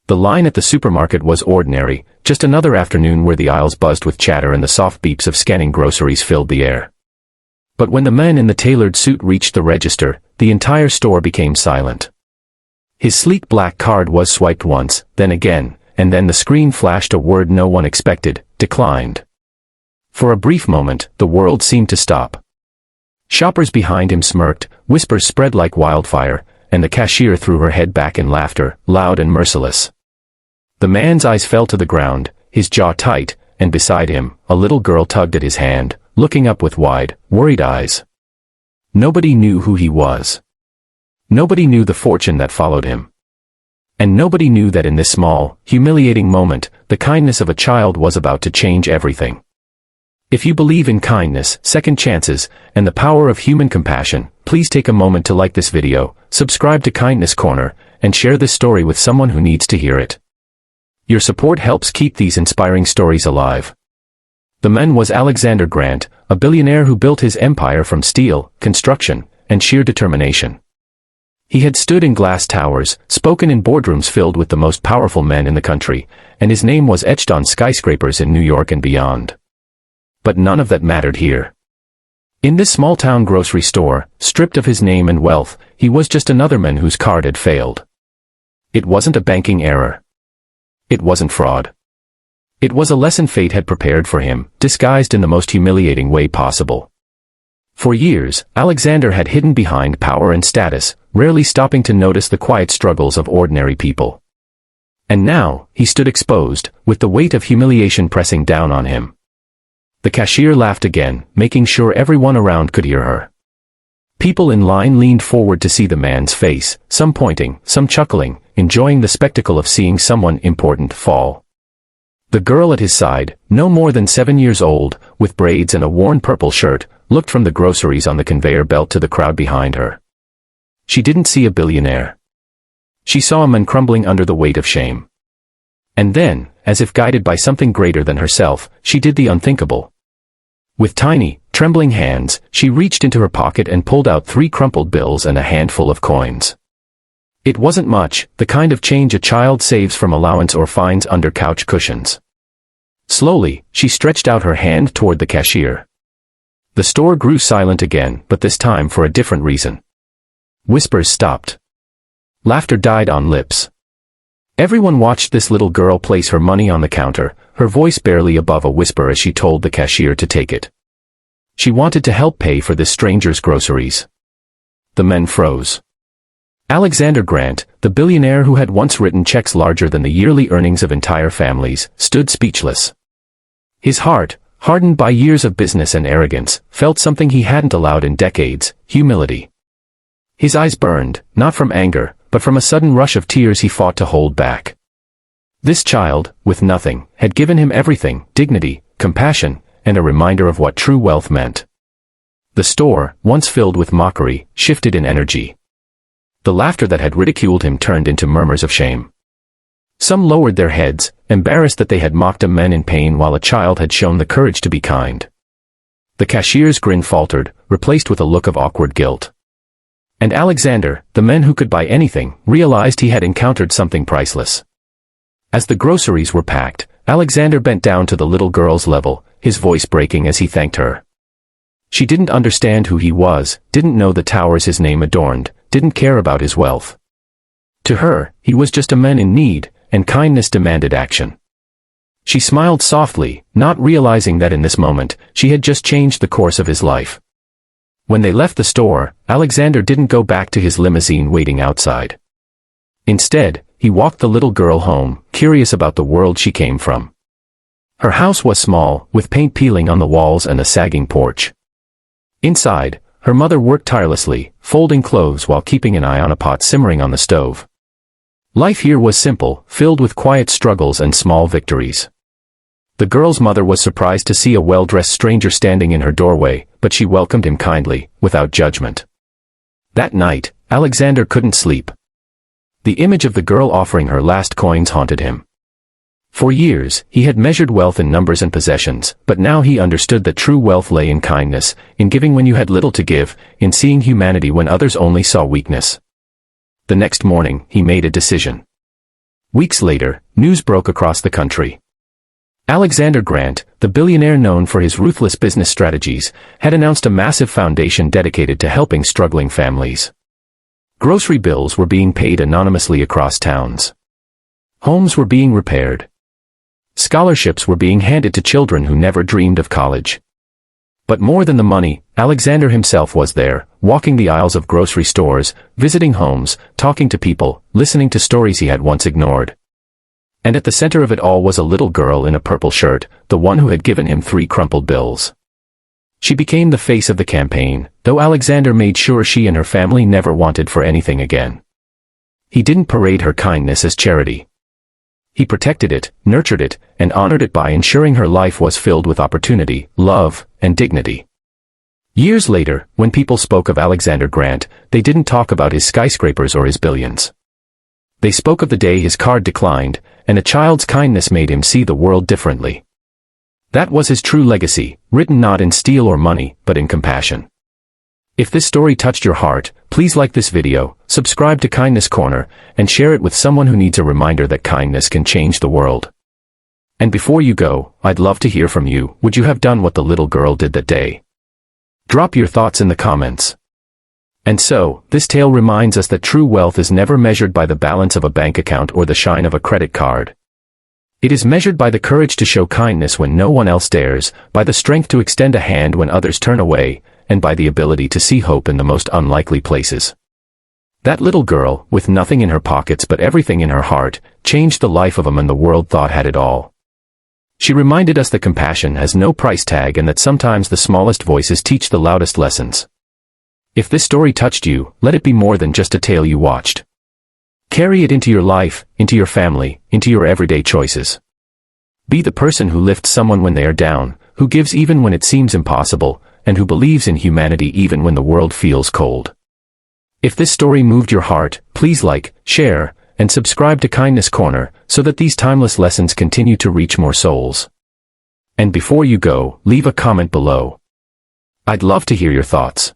The line at the supermarket was ordinary, just another afternoon where the aisles buzzed with chatter and the soft beeps of scanning groceries filled the air. But when the man in the tailored suit reached the register, the entire store became silent. His sleek black card was swiped once, then again, and then the screen flashed a word no one expected: declined. For a brief moment, the world seemed to stop. Shoppers behind him smirked, whispers spread like wildfire, and the cashier threw her head back in laughter, loud and merciless. The man's eyes fell to the ground, his jaw tight, and beside him, a little girl tugged at his hand, looking up with wide, worried eyes. Nobody knew who he was. Nobody knew the fortune that followed him. And nobody knew that in this small, humiliating moment, the kindness of a child was about to change everything. If you believe in kindness, second chances, and the power of human compassion, please take a moment to like this video, subscribe to Kindness Corner, and share this story with someone who needs to hear it. Your support helps keep these inspiring stories alive. The man was Alexander Grant, a billionaire who built his empire from steel, construction, and sheer determination. He had stood in glass towers, spoken in boardrooms filled with the most powerful men in the country, and his name was etched on skyscrapers in New York and beyond. But none of that mattered here. In this small-town grocery store, stripped of his name and wealth, he was just another man whose card had failed. It wasn't a banking error. It wasn't fraud. It was a lesson fate had prepared for him, disguised in the most humiliating way possible. For years, Alexander had hidden behind power and status, rarely stopping to notice the quiet struggles of ordinary people. And now, he stood exposed, with the weight of humiliation pressing down on him. The cashier laughed again, making sure everyone around could hear her. People in line leaned forward to see the man's face, some pointing, some chuckling, enjoying the spectacle of seeing someone important fall. The girl at his side, no more than 7 years old, with braids and a worn purple shirt, looked from the groceries on the conveyor belt to the crowd behind her. She didn't see a billionaire. She saw a man crumbling under the weight of shame. And then, as if guided by something greater than herself, she did the unthinkable. With tiny, trembling hands, she reached into her pocket and pulled out 3 crumpled bills and a handful of coins. It wasn't much, the kind of change a child saves from allowance or finds under couch cushions. Slowly, she stretched out her hand toward the cashier. The store grew silent again, but this time for a different reason. Whispers stopped. Laughter died on lips. Everyone watched this little girl place her money on the counter, her voice barely above a whisper as she told the cashier to take it. She wanted to help pay for this stranger's groceries. The men froze. Alexander Grant, the billionaire who had once written checks larger than the yearly earnings of entire families, stood speechless. His heart, hardened by years of business and arrogance, felt something he hadn't allowed in decades: humility. His eyes burned, not from anger, but from a sudden rush of tears he fought to hold back. This child, with nothing, had given him everything: dignity, compassion, and a reminder of what true wealth meant. The store, once filled with mockery, shifted in energy. The laughter that had ridiculed him turned into murmurs of shame. Some lowered their heads, embarrassed that they had mocked a man in pain while a child had shown the courage to be kind. The cashier's grin faltered, replaced with a look of awkward guilt. And Alexander, the man who could buy anything, realized he had encountered something priceless. As the groceries were packed, Alexander bent down to the little girl's level, his voice breaking as he thanked her. She didn't understand who he was, didn't know the towers his name adorned, didn't care about his wealth. To her, he was just a man in need, and kindness demanded action. She smiled softly, not realizing that in this moment, she had just changed the course of his life. When they left the store, Alexander didn't go back to his limousine waiting outside. Instead, he walked the little girl home, curious about the world she came from. Her house was small, with paint peeling on the walls and a sagging porch. Inside, her mother worked tirelessly, folding clothes while keeping an eye on a pot simmering on the stove. Life here was simple, filled with quiet struggles and small victories. The girl's mother was surprised to see a well-dressed stranger standing in her doorway, but she welcomed him kindly, without judgment. That night, Alexander couldn't sleep. The image of the girl offering her last coins haunted him. For years, he had measured wealth in numbers and possessions, but now he understood that true wealth lay in kindness, in giving when you had little to give, in seeing humanity when others only saw weakness. The next morning, he made a decision. Weeks later, news broke across the country. Alexander Grant, the billionaire known for his ruthless business strategies, had announced a massive foundation dedicated to helping struggling families. Grocery bills were being paid anonymously across towns. Homes were being repaired. Scholarships were being handed to children who never dreamed of college. But more than the money, Alexander himself was there, walking the aisles of grocery stores, visiting homes, talking to people, listening to stories he had once ignored. And at the center of it all was a little girl in a purple shirt, the one who had given him 3 crumpled bills. She became the face of the campaign, though Alexander made sure she and her family never wanted for anything again. He didn't parade her kindness as charity. He protected it, nurtured it, and honored it by ensuring her life was filled with opportunity, love, and dignity. Years later, when people spoke of Alexander Grant, they didn't talk about his skyscrapers or his billions. They spoke of the day his card declined, and a child's kindness made him see the world differently. That was his true legacy, written not in steel or money, but in compassion. If this story touched your heart, please like this video, subscribe to Kindness Corner, and share it with someone who needs a reminder that kindness can change the world. And before you go, I'd love to hear from you. Would you have done what the little girl did that day? Drop your thoughts in the comments. And so, this tale reminds us that true wealth is never measured by the balance of a bank account or the shine of a credit card. It is measured by the courage to show kindness when no one else dares, by the strength to extend a hand when others turn away, and by the ability to see hope in the most unlikely places. That little girl, with nothing in her pockets but everything in her heart, changed the life of a man the world thought had it all. She reminded us that compassion has no price tag and that sometimes the smallest voices teach the loudest lessons. If this story touched you, let it be more than just a tale you watched. Carry it into your life, into your family, into your everyday choices. Be the person who lifts someone when they are down, who gives even when it seems impossible, and who believes in humanity even when the world feels cold. If this story moved your heart, please like, share, and subscribe to Kindness Corner so that these timeless lessons continue to reach more souls. And before you go, leave a comment below. I'd love to hear your thoughts.